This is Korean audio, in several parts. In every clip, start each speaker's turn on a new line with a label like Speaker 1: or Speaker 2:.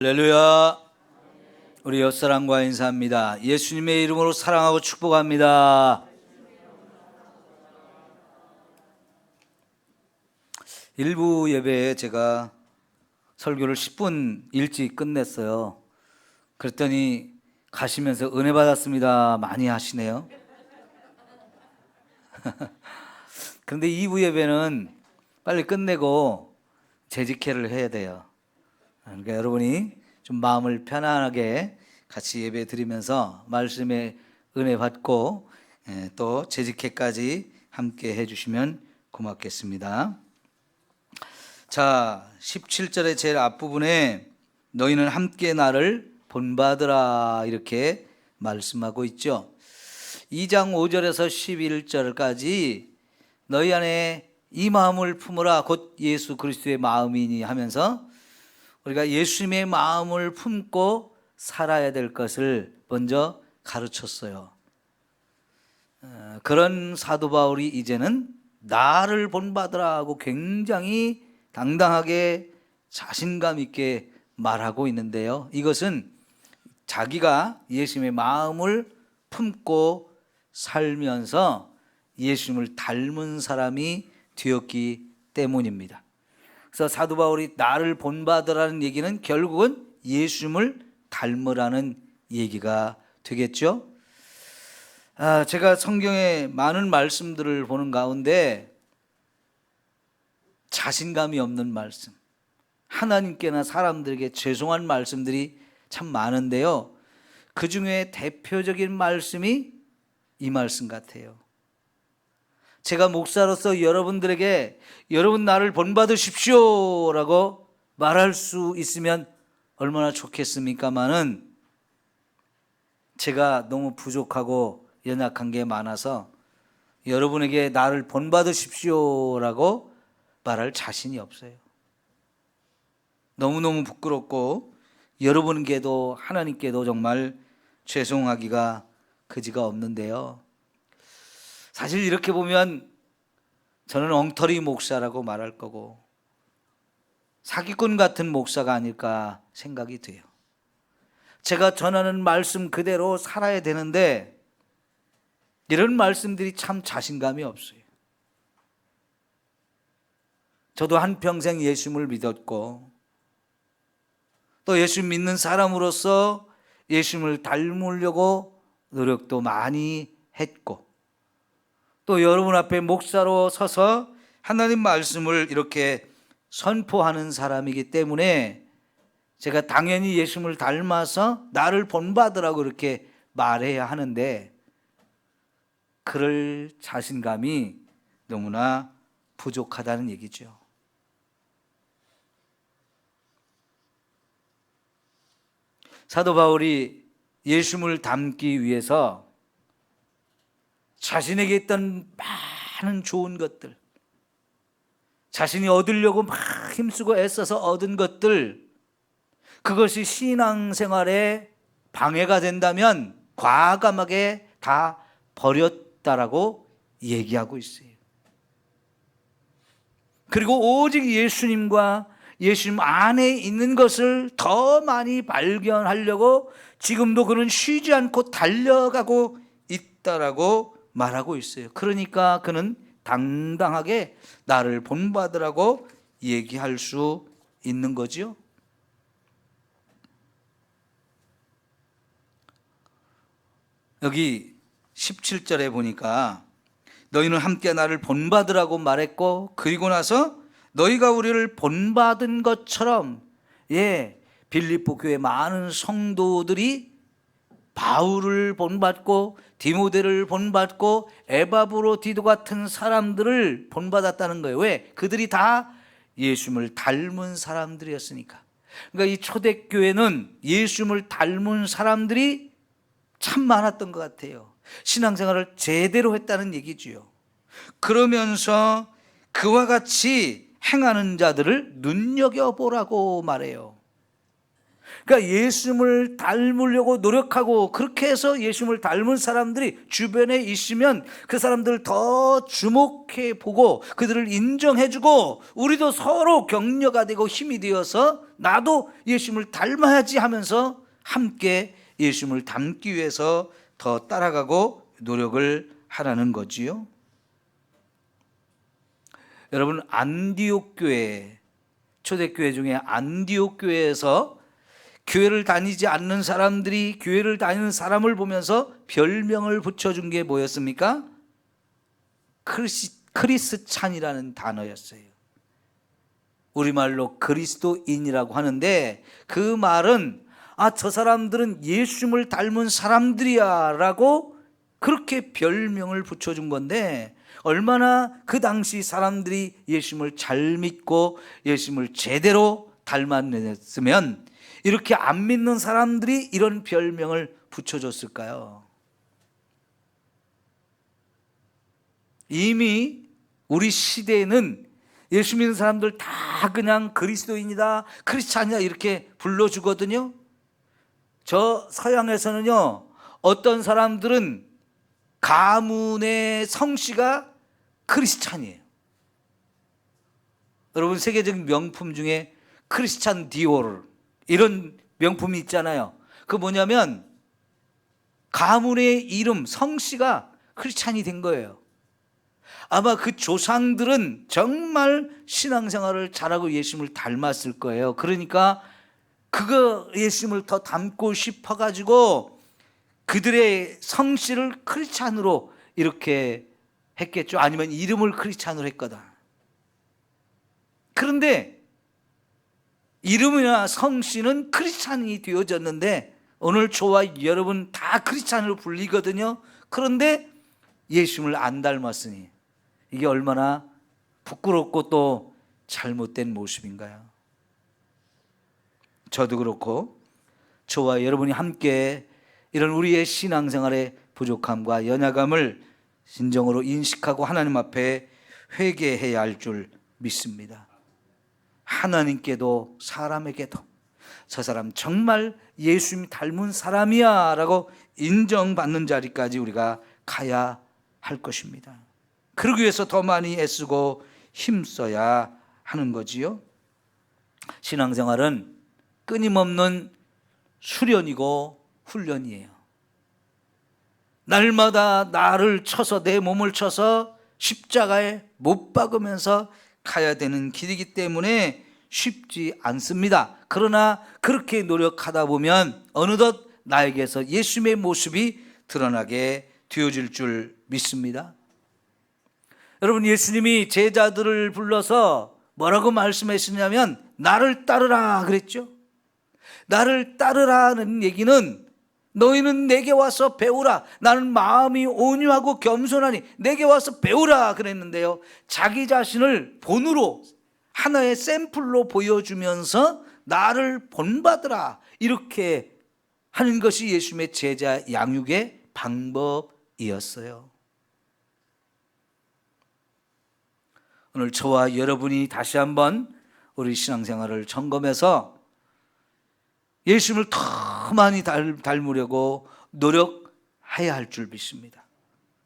Speaker 1: 할렐루야. 우리 옆사람과 인사합니다. 예수님의 이름으로 사랑하고 축복합니다. 일부 예배에 제가 설교를 10분 일찍 끝냈어요. 그랬더니 가시면서 은혜 받았습니다 많이 하시네요. 그런데 2부 예배는 빨리 끝내고 재직회를 해야 돼요. 그러니까 여러분이 좀 마음을 편안하게 같이 예배 드리면서 말씀의 은혜 받고 또 재직회까지 함께 해주시면 고맙겠습니다. 자, 17절의 제일 앞부분에 너희는 함께 나를 본받으라 이렇게 말씀하고 있죠. 2장 5절에서 11절까지 너희 안에 이 마음을 품으라 곧 예수 그리스도의 마음이니 하면서 우리가 예수님의 마음을 품고 살아야 될 것을 먼저 가르쳤어요. 그런 사도 바울이 이제는 나를 본받으라 하고 굉장히 당당하게 자신감 있게 말하고 있는데요. 이것은 자기가 예수님의 마음을 품고 살면서 예수님을 닮은 사람이 되었기 때문입니다. 그래서 사도 바울이 나를 본받으라는 얘기는 결국은 예수님을 닮으라는 얘기가 되겠죠. 제가 성경에 많은 말씀들을 보는 가운데 자신감이 없는 말씀, 하나님께나 사람들에게 죄송한 말씀들이 참 많은데요. 그 중에 대표적인 말씀이 이 말씀 같아요. 제가 목사로서 여러분들에게 여러분 나를 본받으십시오 라고 말할 수 있으면 얼마나 좋겠습니까마는 제가 너무 부족하고 연약한 게 많아서 여러분에게 나를 본받으십시오 라고 말할 자신이 없어요. 너무너무 부끄럽고 여러분께도 하나님께도 정말 죄송하기가 그지가 없는데요. 사실 이렇게 보면 저는 엉터리 목사라고 말할 거고 사기꾼 같은 목사가 아닐까 생각이 돼요. 제가 전하는 말씀 그대로 살아야 되는데 이런 말씀들이 참 자신감이 없어요. 저도 한평생 예수님을 믿었고 또 예수 믿는 사람으로서 예수님을 닮으려고 노력도 많이 했고 또 여러분 앞에 목사로 서서 하나님 말씀을 이렇게 선포하는 사람이기 때문에 제가 당연히 예수님을 닮아서 나를 본받으라고 이렇게 말해야 하는데 그럴 자신감이 너무나 부족하다는 얘기죠. 사도 바울이 예수님을 닮기 위해서 자신에게 있던 많은 좋은 것들, 자신이 얻으려고 막 힘쓰고 애써서 얻은 것들, 그것이 신앙생활에 방해가 된다면 과감하게 다 버렸다라고 얘기하고 있어요. 그리고 오직 예수님과 예수님 안에 있는 것을 더 많이 발견하려고 지금도 그는 쉬지 않고 달려가고 있다라고 말하고 있어요. 그러니까 그는 당당하게 나를 본받으라고 얘기할 수 있는 거죠. 여기 17절에 보니까 너희는 함께 나를 본받으라고 말했고 그리고 나서 너희가 우리를 본받은 것처럼 빌립보 교회 많은 성도들이 바울을 본받고 디모데를 본받고 에바브로디도 같은 사람들을 본받았다는 거예요. 왜? 그들이 다 예수님을 닮은 사람들이었으니까. 그러니까 이 초대교회는 예수님을 닮은 사람들이 참 많았던 것 같아요. 신앙생활을 제대로 했다는 얘기지요. 그러면서 그와 같이 행하는 자들을 눈여겨보라고 말해요. 그러니까 예수님을 닮으려고 노력하고 그렇게 해서 예수님을 닮은 사람들이 주변에 있으면 그 사람들을 더 주목해 보고 그들을 인정해주고 우리도 서로 격려가 되고 힘이 되어서 나도 예수님을 닮아야지 하면서 함께 예수님을 닮기 위해서 더 따라가고 노력을 하라는 거지요. 여러분, 안디옥 교회, 초대교회 중에 안디옥 교회에서 교회를 다니지 않는 사람들이 교회를 다니는 사람을 보면서 별명을 붙여준 게 뭐였습니까? 크리스찬이라는 단어였어요. 우리말로 그리스도인이라고 하는데 그 말은 저 사람들은 예수님을 닮은 사람들이야 라고 그렇게 별명을 붙여준 건데, 얼마나 그 당시 사람들이 예수님을 잘 믿고 예수님을 제대로 닮았으면 이렇게 안 믿는 사람들이 이런 별명을 붙여줬을까요? 이미 우리 시대에는 예수 믿는 사람들 다 그냥 그리스도인이다, 크리스찬이다 이렇게 불러주거든요. 저 서양에서는요, 어떤 사람들은 가문의 성씨가 크리스찬이에요. 여러분, 세계적인 명품 중에 크리스찬 디오르 이런 명품이 있잖아요. 그 뭐냐면 가문의 이름, 성씨가 크리스찬이 된 거예요. 아마 그 조상들은 정말 신앙생활을 잘하고 예수님을 닮았을 거예요. 그러니까 그거 예수님을 더 닮고 싶어가지고 그들의 성씨를 크리스찬으로 이렇게 했겠죠. 아니면 이름을 크리스찬으로 했거든. 그런데 이름이나 성씨는 크리스찬이 되어졌는데 오늘 저와 여러분 다 크리스찬으로 불리거든요. 그런데 예수님을 안 닮았으니 이게 얼마나 부끄럽고 또 잘못된 모습인가요? 저도 그렇고 저와 여러분이 함께 이런 우리의 신앙생활의 부족함과 연약함을 진정으로 인식하고 하나님 앞에 회개해야 할 줄 믿습니다. 하나님께도 사람에게도 저 사람 정말 예수님 닮은 사람이야 라고 인정받는 자리까지 우리가 가야 할 것입니다. 그러기 위해서 더 많이 애쓰고 힘써야 하는 거지요. 신앙생활은 끊임없는 수련이고 훈련이에요. 날마다 나를 쳐서, 내 몸을 쳐서 십자가에 못 박으면서 가야 되는 길이기 때문에 쉽지 않습니다. 그러나 그렇게 노력하다 보면 어느덧 나에게서 예수님의 모습이 드러나게 되어질 줄 믿습니다. 여러분, 예수님이 제자들을 불러서 뭐라고 말씀하시냐면 나를 따르라 그랬죠. 나를 따르라는 얘기는 너희는 내게 와서 배우라. 나는 마음이 온유하고 겸손하니 내게 와서 배우라 그랬는데요, 자기 자신을 본으로 하나의 샘플로 보여주면서 나를 본받으라 이렇게 하는 것이 예수님의 제자 양육의 방법이었어요. 오늘 저와 여러분이 다시 한번 우리 신앙생활을 점검해서 예수님을 더 많이 닮으려고 노력해야 할 줄 믿습니다.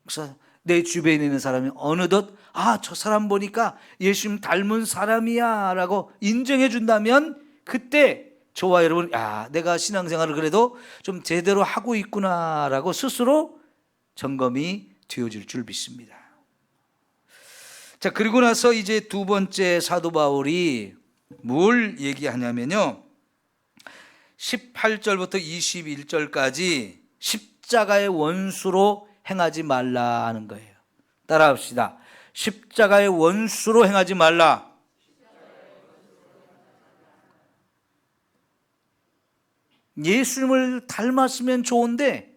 Speaker 1: 그래서 내 주변에 있는 사람이 어느덧 저 사람 보니까 예수님 닮은 사람이야 라고 인정해 준다면 그때 저와 여러분 내가 신앙생활을 그래도 좀 제대로 하고 있구나 라고 스스로 점검이 되어질 줄 믿습니다. 자, 그리고 나서 이제 두 번째 사도 바울이 뭘 얘기하냐면요, 18절부터 21절까지 십자가의 원수로 행하지 말라 하는 거예요. 따라합시다. 십자가의 원수로 행하지 말라. 예수님을 닮았으면 좋은데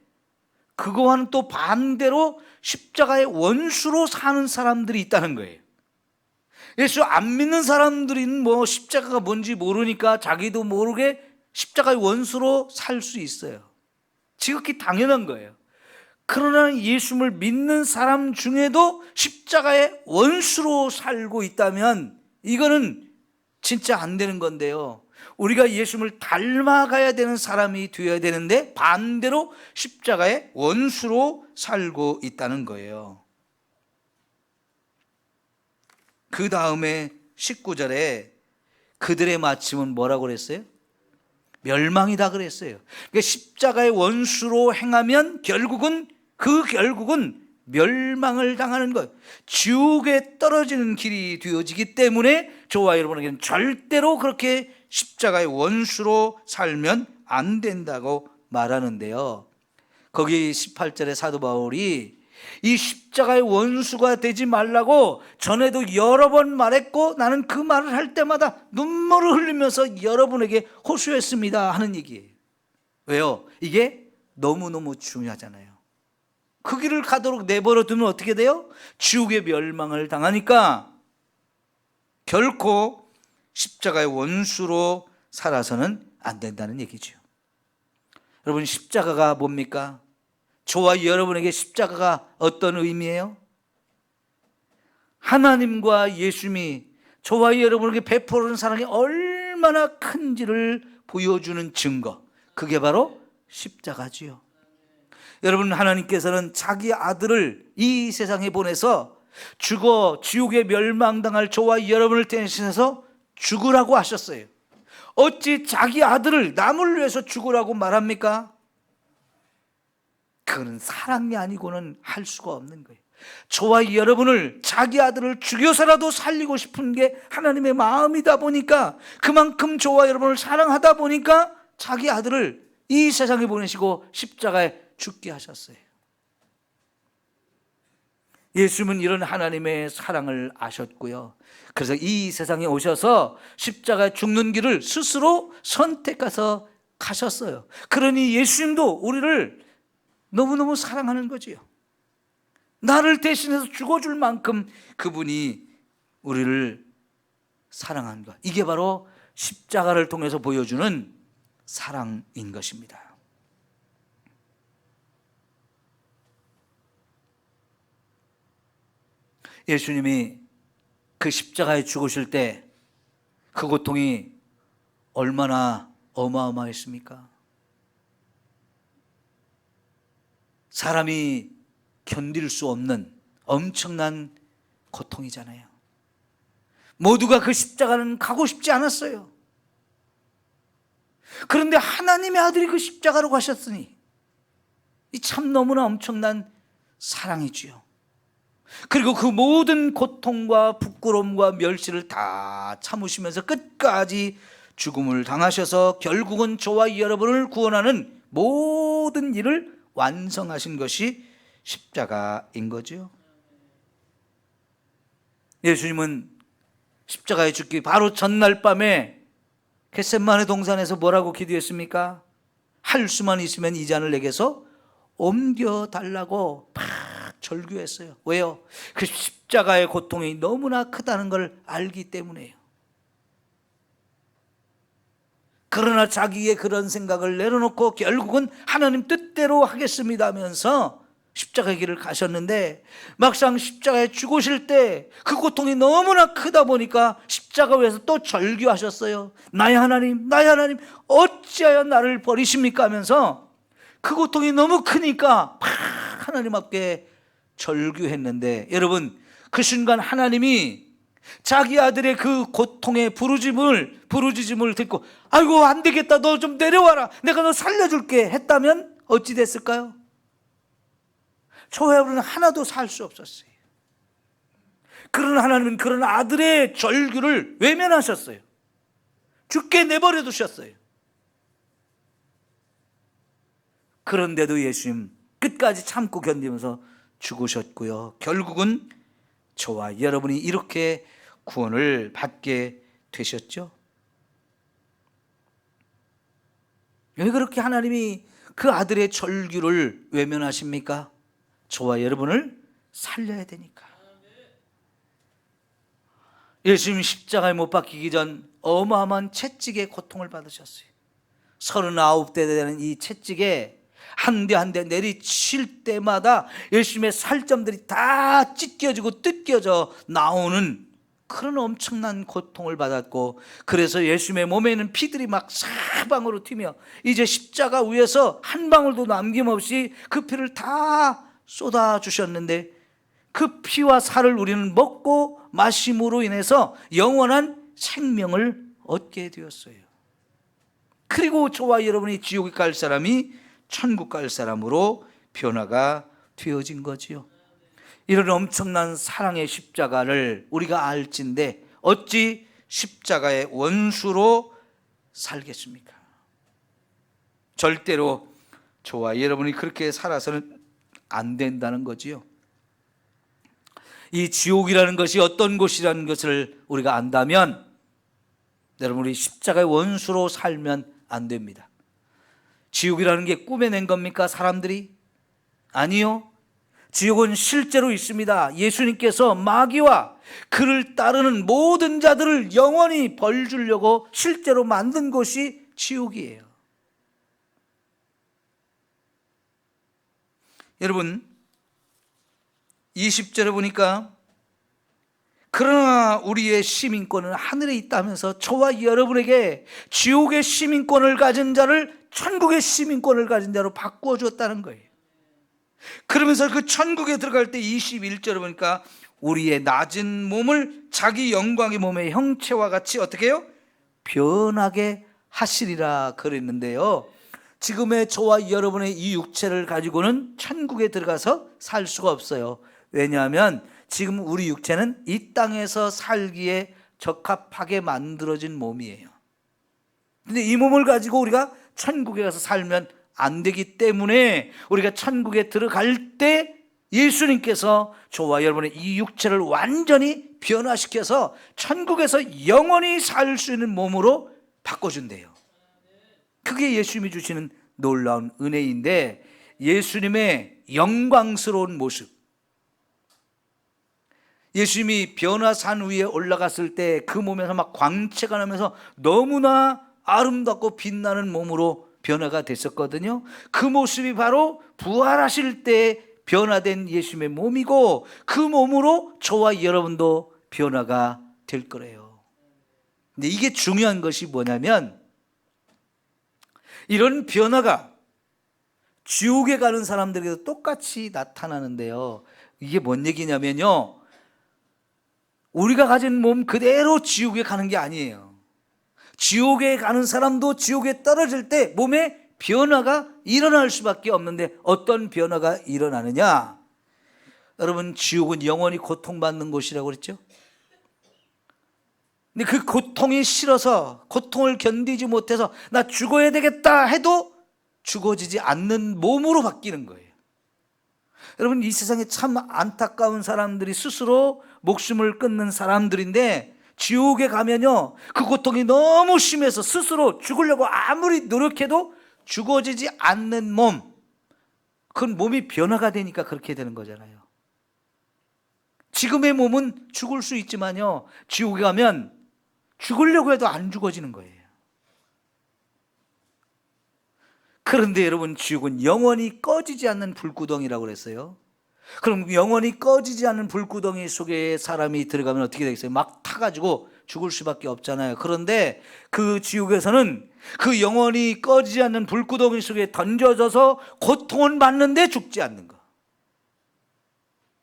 Speaker 1: 그거와는 또 반대로 십자가의 원수로 사는 사람들이 있다는 거예요. 예수 안 믿는 사람들은 십자가가 뭔지 모르니까 자기도 모르게 십자가의 원수로 살 수 있어요. 지극히 당연한 거예요. 그러나 예수님을 믿는 사람 중에도 십자가의 원수로 살고 있다면 이거는 진짜 안 되는 건데요, 우리가 예수님을 닮아가야 되는 사람이 되어야 되는데 반대로 십자가의 원수로 살고 있다는 거예요. 그 다음에 19절에 그들의 마침은 뭐라고 그랬어요? 멸망이다 그랬어요. 그러니까 십자가의 원수로 행하면 결국은 멸망을 당하는 것, 지옥에 떨어지는 길이 되어지기 때문에 저와 여러분에게는 절대로 그렇게 십자가의 원수로 살면 안 된다고 말하는데요. 거기 18절에 사도 바울이 이 십자가의 원수가 되지 말라고 전에도 여러 번 말했고 나는 그 말을 할 때마다 눈물을 흘리면서 여러분에게 호소했습니다 하는 얘기예요. 왜요? 이게 너무너무 중요하잖아요. 그 길을 가도록 내버려 두면 어떻게 돼요? 지옥의 멸망을 당하니까 결코 십자가의 원수로 살아서는 안 된다는 얘기죠. 여러분, 십자가가 뭡니까? 저와 여러분에게 십자가가 어떤 의미예요? 하나님과 예수님이 저와 여러분에게 베풀어준 사랑이 얼마나 큰지를 보여주는 증거, 그게 바로 십자가지요. 여러분, 하나님께서는 자기 아들을 이 세상에 보내서 죽어 지옥에 멸망당할 저와 여러분을 대신해서 죽으라고 하셨어요. 어찌 자기 아들을 남을 위해서 죽으라고 말합니까? 그건 사랑이 아니고는 할 수가 없는 거예요. 저와 여러분을 자기 아들을 죽여서라도 살리고 싶은 게 하나님의 마음이다 보니까, 그만큼 저와 여러분을 사랑하다 보니까 자기 아들을 이 세상에 보내시고 십자가에 죽게 하셨어요. 예수님은 이런 하나님의 사랑을 아셨고요. 그래서 이 세상에 오셔서 십자가에 죽는 길을 스스로 선택해서 가셨어요. 그러니 예수님도 우리를 너무너무 사랑하는 거지요. 나를 대신해서 죽어줄 만큼 그분이 우리를 사랑한 것, 이게 바로 십자가를 통해서 보여주는 사랑인 것입니다. 예수님이 그 십자가에 죽으실 때 그 고통이 얼마나 어마어마했습니까? 사람이 견딜 수 없는 엄청난 고통이잖아요. 모두가 그 십자가는 가고 싶지 않았어요. 그런데 하나님의 아들이 그 십자가로 가셨으니 이 참 너무나 엄청난 사랑이지요. 그리고 그 모든 고통과 부끄러움과 멸시를 다 참으시면서 끝까지 죽음을 당하셔서 결국은 저와 여러분을 구원하는 모든 일을 완성하신 것이 십자가인 거죠. 예수님은 십자가에 죽기 바로 전날 밤에 겟세마네 동산에서 뭐라고 기도했습니까? 할 수만 있으면 이 잔을 내게서 옮겨달라고 막 절규했어요. 왜요? 그 십자가의 고통이 너무나 크다는 걸 알기 때문에요. 그러나 자기의 그런 생각을 내려놓고 결국은 하나님 뜻대로 하겠습니다 하면서 십자가의 길을 가셨는데, 막상 십자가에 죽으실 때 그 고통이 너무나 크다 보니까 십자가 위에서 또 절규하셨어요. 나의 하나님, 나의 하나님, 어찌하여 나를 버리십니까 하면서 그 고통이 너무 크니까 막 하나님 앞에 절규했는데, 여러분, 그 순간 하나님이 자기 아들의 그 고통의 부르짖음을 듣고 아이고 안 되겠다, 너 좀 내려와라, 내가 너 살려줄게 했다면 어찌 됐을까요? 저와 여러분은 하나도 살 수 없었어요. 그런 하나님은 그런 아들의 절규를 외면하셨어요. 죽게 내버려 두셨어요. 그런데도 예수님 끝까지 참고 견디면서 죽으셨고요. 결국은 저와 여러분이 이렇게 구원을 받게 되셨죠. 왜 그렇게 하나님이 그 아들의 절규를 외면하십니까? 저와 여러분을 살려야 되니까. 예수님 십자가에 못 박히기 전 어마어마한 채찍의 고통을 받으셨어요. 39대 되는 이 채찍에 한 대 한 대 내리칠 때마다 예수님의 살점들이 다 찢겨지고 뜯겨져 나오는 그런 엄청난 고통을 받았고, 그래서 예수님의 몸에는 피들이 막 사방으로 튀며 이제 십자가 위에서 한 방울도 남김없이 그 피를 다 쏟아 주셨는데, 그 피와 살을 우리는 먹고 마심으로 인해서 영원한 생명을 얻게 되었어요. 그리고 저와 여러분이 지옥에 갈 사람이 천국 갈 사람으로 변화가 되어진 거지요. 이런 엄청난 사랑의 십자가를 우리가 알진데 어찌 십자가의 원수로 살겠습니까? 절대로 저와 여러분이 그렇게 살아서는 안 된다는 거지요. 이 지옥이라는 것이 어떤 곳이라는 것을 우리가 안다면, 여러분, 우리 십자가의 원수로 살면 안 됩니다. 지옥이라는 게 꾸며낸 겁니까, 사람들이? 아니요. 지옥은 실제로 있습니다. 예수님께서 마귀와 그를 따르는 모든 자들을 영원히 벌 주려고 실제로 만든 곳이 지옥이에요. 여러분, 20절에 보니까 그러나 우리의 시민권은 하늘에 있다면서 저와 여러분에게 지옥의 시민권을 가진 자를 천국의 시민권을 가진 자로 바꾸어 줬다는 거예요. 그러면서 그 천국에 들어갈 때 21절에 보니까 우리의 낮은 몸을 자기 영광의 몸의 형체와 같이 어떻게 해요? 변하게 하시리라 그랬는데요, 지금의 저와 여러분의 이 육체를 가지고는 천국에 들어가서 살 수가 없어요. 왜냐하면 지금 우리 육체는 이 땅에서 살기에 적합하게 만들어진 몸이에요. 근데 이 몸을 가지고 우리가 천국에 가서 살면 안 되기 때문에 우리가 천국에 들어갈 때 예수님께서 저와 여러분의 이 육체를 완전히 변화시켜서 천국에서 영원히 살 수 있는 몸으로 바꿔준대요. 그게 예수님이 주시는 놀라운 은혜인데, 예수님의 영광스러운 모습, 예수님이 변화산 위에 올라갔을 때 그 몸에서 막 광채가 나면서 너무나 아름답고 빛나는 몸으로 변화가 됐었거든요. 그 모습이 바로 부활하실 때 변화된 예수님의 몸이고, 그 몸으로 저와 여러분도 변화가 될 거래요. 근데 이게 중요한 것이 뭐냐면, 이런 변화가 지옥에 가는 사람들에게도 똑같이 나타나는데요, 이게 뭔 얘기냐면요, 우리가 가진 몸 그대로 지옥에 가는 게 아니에요. 지옥에 가는 사람도 지옥에 떨어질 때 몸에 변화가 일어날 수밖에 없는데, 어떤 변화가 일어나느냐? 여러분, 지옥은 영원히 고통받는 곳이라고 그랬죠? 근데 그 고통이 싫어서, 고통을 견디지 못해서 나 죽어야 되겠다 해도 죽어지지 않는 몸으로 바뀌는 거예요. 여러분, 이 세상에 참 안타까운 사람들이 스스로 목숨을 끊는 사람들인데, 지옥에 가면요, 그 고통이 너무 심해서 스스로 죽으려고 아무리 노력해도 죽어지지 않는 몸, 그건 몸이 변화가 되니까 그렇게 되는 거잖아요. 지금의 몸은 죽을 수 있지만요, 지옥에 가면 죽으려고 해도 안 죽어지는 거예요. 그런데 여러분, 지옥은 영원히 꺼지지 않는 불구덩이라고 그랬어요. 그럼 영원히 꺼지지 않는 불구덩이 속에 사람이 들어가면 어떻게 되겠어요? 막 타가지고 죽을 수밖에 없잖아요. 그런데 그 지옥에서는 그 영원히 꺼지지 않는 불구덩이 속에 던져져서 고통은 받는데 죽지 않는 거.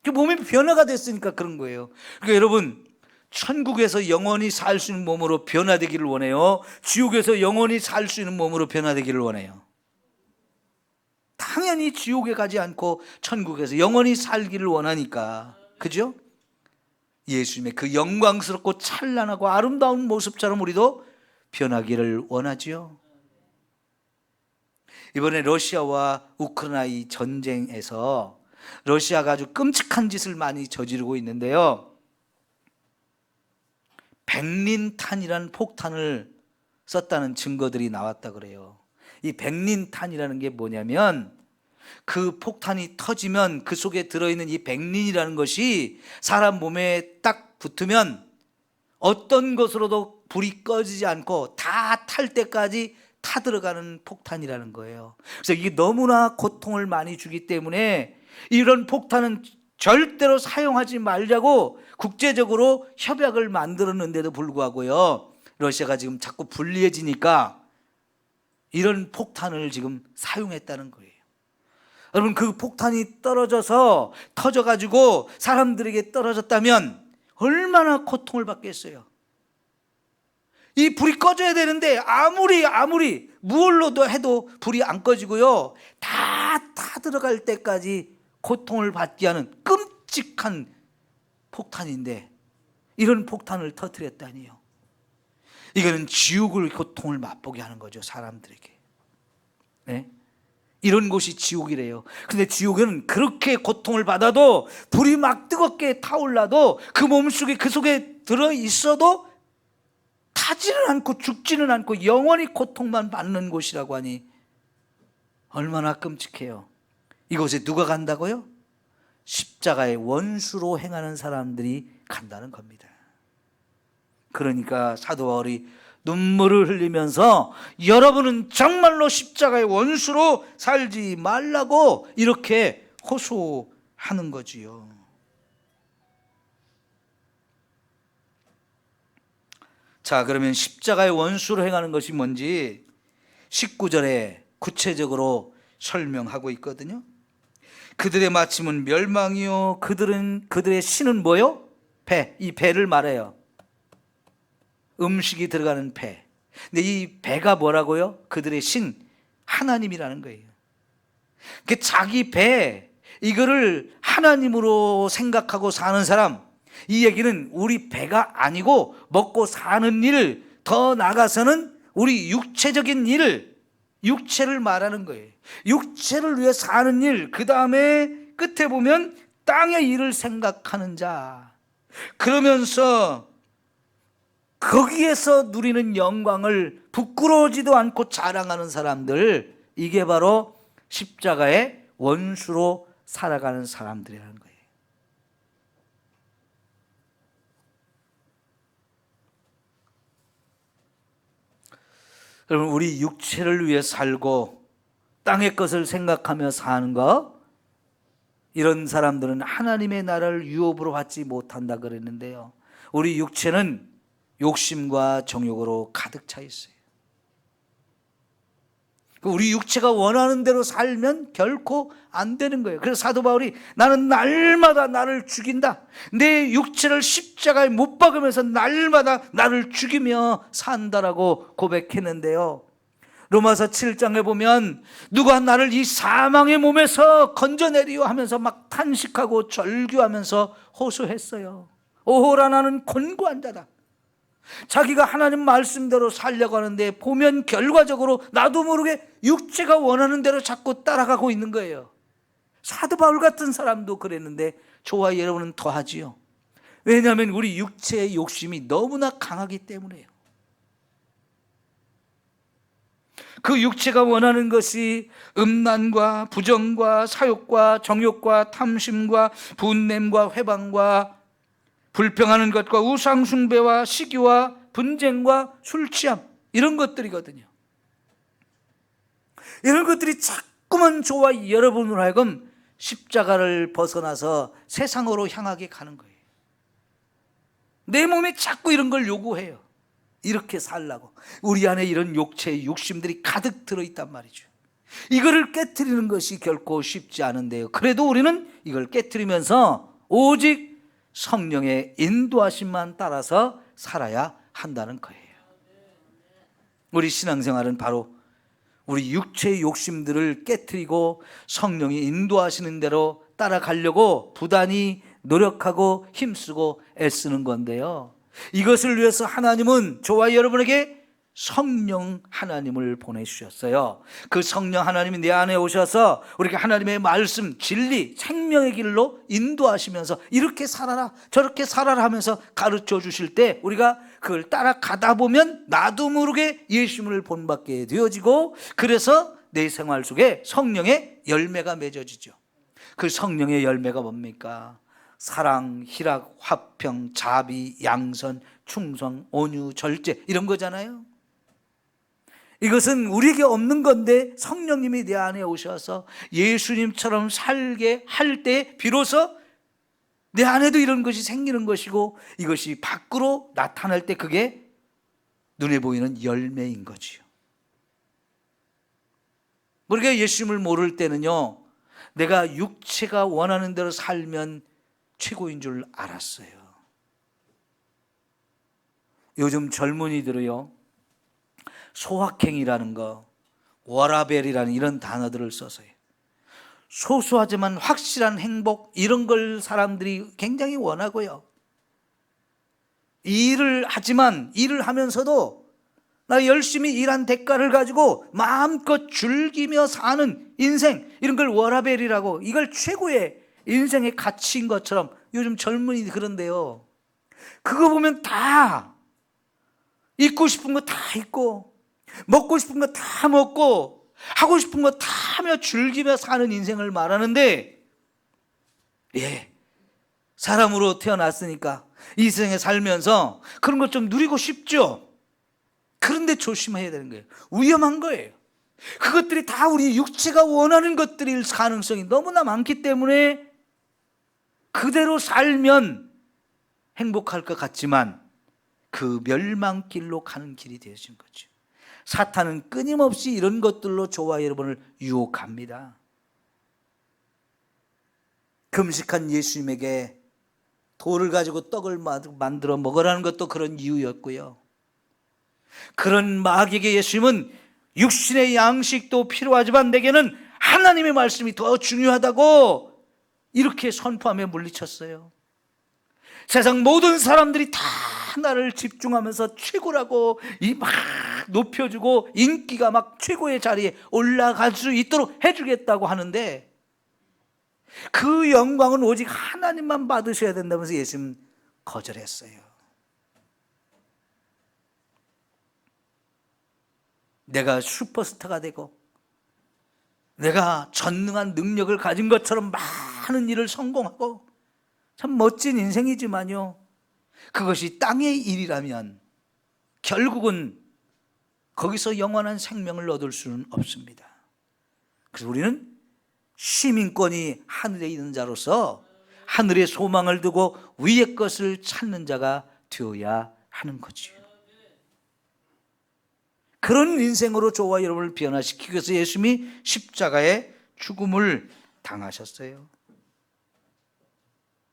Speaker 1: 그 몸이 변화가 됐으니까 그런 거예요. 그러니까 여러분, 천국에서 영원히 살 수 있는 몸으로 변화되기를 원해요? 지옥에서 영원히 살 수 있는 몸으로 변화되기를 원해요? 당연히 지옥에 가지 않고 천국에서 영원히 살기를 원하니까, 그죠? 예수님의 그 영광스럽고 찬란하고 아름다운 모습처럼 우리도 변하기를 원하지요. 이번에 러시아와 우크라이나 이 전쟁에서 러시아가 아주 끔찍한 짓을 많이 저지르고 있는데요, 백린탄이라는 폭탄을 썼다는 증거들이 나왔다 그래요. 이 백린탄이라는 게 뭐냐면, 그 폭탄이 터지면 그 속에 들어있는 이 백린이라는 것이 사람 몸에 딱 붙으면 어떤 것으로도 불이 꺼지지 않고 다 탈 때까지 타들어가는 폭탄이라는 거예요. 그래서 이게 너무나 고통을 많이 주기 때문에 이런 폭탄은 절대로 사용하지 말자고 국제적으로 협약을 만들었는데도 불구하고요, 러시아가 지금 자꾸 불리해지니까 이런 폭탄을 지금 사용했다는 거예요. 여러분, 그 폭탄이 떨어져서 터져가지고 사람들에게 떨어졌다면 얼마나 고통을 받겠어요. 이 불이 꺼져야 되는데 아무리 무얼로도 해도 불이 안 꺼지고요, 다 들어갈 때까지 고통을 받게 하는 끔찍한 폭탄인데, 이런 폭탄을 터뜨렸다니요. 이거는 지옥의 고통을 맛보게 하는 거죠, 사람들에게. 네? 이런 곳이 지옥이래요. 근데 지옥에는 그렇게 고통을 받아도, 불이 막 뜨겁게 타올라도, 그 몸속에, 그 속에 들어있어도 타지는 않고 죽지는 않고 영원히 고통만 받는 곳이라고 하니 얼마나 끔찍해요. 이곳에 누가 간다고요? 십자가의 원수로 행하는 사람들이 간다는 겁니다. 그러니까 사도 바울이 눈물을 흘리면서 여러분은 정말로 십자가의 원수로 살지 말라고 이렇게 호소하는 거지요. 자, 그러면 십자가의 원수로 행하는 것이 뭔지 19절에 구체적으로 설명하고 있거든요. 그들의 마침은 멸망이요, 그들의 신은 뭐요? 배. 이 배를 말해요. 음식이 들어가는 배. 근데 이 배가 뭐라고요? 그들의 신, 하나님이라는 거예요. 그 자기 배, 이거를 하나님으로 생각하고 사는 사람, 이 얘기는 우리 배가 아니고 먹고 사는 일, 더 나아가서는 우리 육체적인 일, 육체를 말하는 거예요. 육체를 위해 사는 일, 그 다음에 끝에 보면 땅의 일을 생각하는 자, 그러면서 거기에서 누리는 영광을 부끄러워지도 않고 자랑하는 사람들, 이게 바로 십자가의 원수로 살아가는 사람들이라는 거예요. 여러분, 우리 육체를 위해 살고 땅의 것을 생각하며 사는 거, 이런 사람들은 하나님의 나라를 유업으로 받지 못한다 그랬는데요, 우리 육체는 욕심과 정욕으로 가득 차 있어요. 우리 육체가 원하는 대로 살면 결코 안 되는 거예요. 그래서 사도 바울이 나는 날마다 나를 죽인다, 내 육체를 십자가에 못 박으면서 날마다 나를 죽이며 산다라고 고백했는데요, 로마서 7장에 보면 누가 나를 이 사망의 몸에서 건져내리요 하면서 막 탄식하고 절규하면서 호소했어요. 오호라, 나는 곤고한 자다. 자기가 하나님 말씀대로 살려고 하는데 보면 결과적으로 나도 모르게 육체가 원하는 대로 자꾸 따라가고 있는 거예요. 사도 바울 같은 사람도 그랬는데 저와 여러분은 더하지요. 왜냐하면 우리 육체의 욕심이 너무나 강하기 때문에요. 그 육체가 원하는 것이 음란과 부정과 사욕과 정욕과 탐심과 분냄과 회방과 불평하는 것과 우상숭배와 시기와 분쟁과 술취함, 이런 것들이거든요. 이런 것들이 자꾸만 저와 여러분으로 하여금 십자가를 벗어나서 세상으로 향하게 가는 거예요. 내 몸에 자꾸 이런 걸 요구해요. 이렇게 살라고. 우리 안에 이런 육체의 욕심들이 가득 들어있단 말이죠. 이거를 깨트리는 것이 결코 쉽지 않은데요, 그래도 우리는 이걸 깨트리면서 오직 성령의 인도하심만 따라서 살아야 한다는 거예요. 우리 신앙생활은 바로 우리 육체의 욕심들을 깨트리고 성령이 인도하시는 대로 따라가려고 부단히 노력하고 힘쓰고 애쓰는 건데요, 이것을 위해서 하나님은 저와 여러분에게 성령 하나님을 보내주셨어요. 그 성령 하나님이 내 안에 오셔서 우리가 하나님의 말씀, 진리, 생명의 길로 인도하시면서 이렇게 살아라 저렇게 살아라 하면서 가르쳐 주실 때 우리가 그걸 따라가다 보면 나도 모르게 예수님을 본받게 되어지고, 그래서 내 생활 속에 성령의 열매가 맺어지죠. 그 성령의 열매가 뭡니까? 사랑, 희락, 화평, 자비, 양선, 충성, 온유, 절제, 이런 거잖아요. 이것은 우리에게 없는 건데 성령님이 내 안에 오셔서 예수님처럼 살게 할 때 비로소 내 안에도 이런 것이 생기는 것이고 이것이 밖으로 나타날 때 그게 눈에 보이는 열매인 거지요. 우리가 예수님을 모를 때는요, 내가 육체가 원하는 대로 살면 최고인 줄 알았어요. 요즘 젊은이들은요, 소확행이라는 거, 워라벨이라는 이런 단어들을 써서요, 소소하지만 확실한 행복, 이런 걸 사람들이 굉장히 원하고요, 일을 하지만 일을 하면서도 나 열심히 일한 대가를 가지고 마음껏 즐기며 사는 인생, 이런 걸 워라벨이라고, 이걸 최고의 인생의 가치인 것처럼 요즘 젊은이들이 그런데요, 그거 보면 다 입고 싶은 거 다 입고 먹고 싶은 거 다 먹고 하고 싶은 거 다 하며 즐기며 사는 인생을 말하는데, 사람으로 태어났으니까 이 세상에 살면서 그런 것 좀 누리고 싶죠. 그런데 조심해야 되는 거예요. 위험한 거예요. 그것들이 다 우리 육체가 원하는 것들일 가능성이 너무나 많기 때문에 그대로 살면 행복할 것 같지만 그 멸망길로 가는 길이 되어진 거죠. 사탄은 끊임없이 이런 것들로 저와 여러분을 유혹합니다. 금식한 예수님에게 돌을 가지고 떡을 만들어 먹으라는 것도 그런 이유였고요, 그런 마귀에게 예수님은 육신의 양식도 필요하지만 내게는 하나님의 말씀이 더 중요하다고 이렇게 선포하며 물리쳤어요. 세상 모든 사람들이 다 나를 집중하면서 최고라고 막 높여주고 인기가 막 최고의 자리에 올라갈 수 있도록 해주겠다고 하는데, 그 영광은 오직 하나님만 받으셔야 된다면서 예수님 거절했어요. 내가 슈퍼스타가 되고 내가 전능한 능력을 가진 것처럼 많은 일을 성공하고 참 멋진 인생이지만요, 그것이 땅의 일이라면 결국은 거기서 영원한 생명을 얻을 수는 없습니다. 그래서 우리는 시민권이 하늘에 있는 자로서 하늘의 소망을 두고 위의 것을 찾는 자가 되어야 하는 거지요. 그런 인생으로 저와 여러분을 변화시키기 위해서 예수님이 십자가의 죽음을 당하셨어요.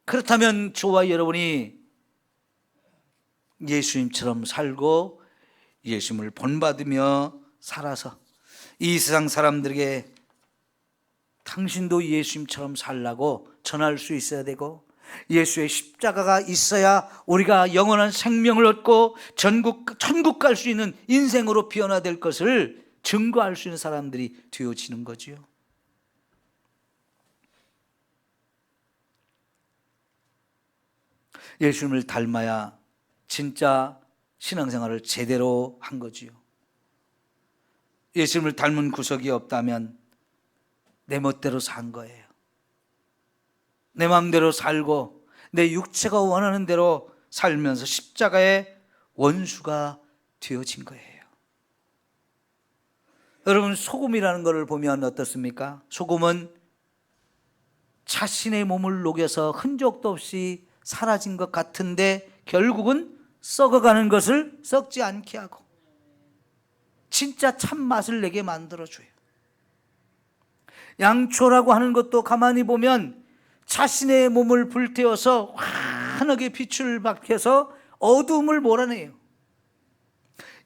Speaker 1: 그렇다면 저와 여러분이 예수님처럼 살고 예수님을 본받으며 살아서 이 세상 사람들에게 당신도 예수님처럼 살라고 전할 수 있어야 되고, 예수의 십자가가 있어야 우리가 영원한 생명을 얻고 천국 갈 수 있는 인생으로 변화될 것을 증거할 수 있는 사람들이 되어지는 거지요. 예수님을 닮아야 진짜 신앙생활을 제대로 한 거지요. 예수님을 닮은 구석이 없다면 내 멋대로 산 거예요. 내 마음대로 살고 내 육체가 원하는 대로 살면서 십자가의 원수가 되어진 거예요. 여러분, 소금이라는 것을 보면 어떻습니까? 소금은 자신의 몸을 녹여서 흔적도 없이 사라진 것 같은데 결국은 썩어가는 것을 썩지 않게 하고 진짜 참맛을 내게 만들어줘요. 양초라고 하는 것도 가만히 보면 자신의 몸을 불태워서 환하게 빛을 밝혀서 어두움을 몰아내요.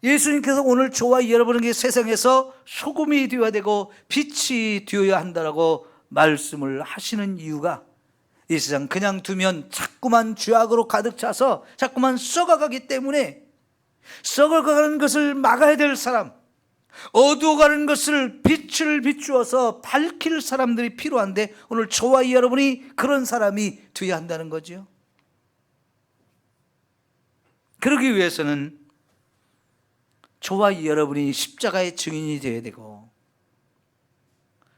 Speaker 1: 예수님께서 오늘 저와 여러분에게 세상에서 소금이 되어야 되고 빛이 되어야 한다라고 말씀을 하시는 이유가, 이 세상 그냥 두면 자꾸만 죄악으로 가득 차서 자꾸만 썩어가기 때문에 썩어가는 것을 막아야 될 사람, 어두워가는 것을 빛을 비추어서 밝힐 사람들이 필요한데, 오늘 저와 여러분이 그런 사람이 되어야 한다는 거죠. 그러기 위해서는 저와 여러분이 십자가의 증인이 되어야 되고,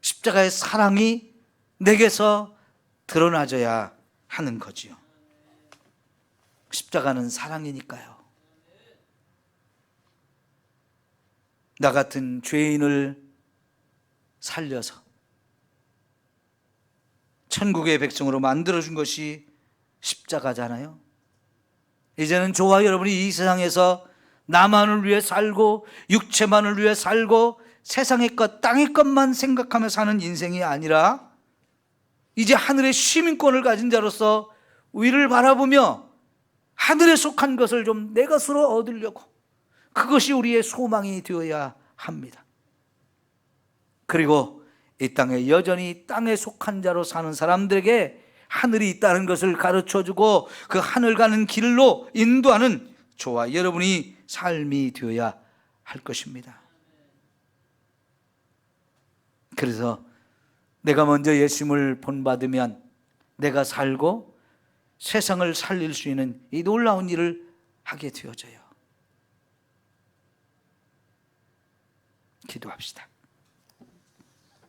Speaker 1: 십자가의 사랑이 내게서 드러나져야 하는 거지요. 십자가는 사랑이니까요. 나 같은 죄인을 살려서 천국의 백성으로 만들어준 것이 십자가잖아요. 이제는 저와 여러분이 이 세상에서 나만을 위해 살고 육체만을 위해 살고 세상의 것 땅의 것만 생각하며 사는 인생이 아니라 이제 하늘의 시민권을 가진 자로서 위를 바라보며 하늘에 속한 것을 좀 내 것으로 얻으려고, 그것이 우리의 소망이 되어야 합니다. 그리고 이 땅에 여전히 땅에 속한 자로 사는 사람들에게 하늘이 있다는 것을 가르쳐주고 그 하늘 가는 길로 인도하는 저와 여러분이 삶이 되어야 할 것입니다. 그래서 내가 먼저 예수님을 본받으면 내가 살고 세상을 살릴 수 있는 이 놀라운 일을 하게 되어져요. 기도합시다.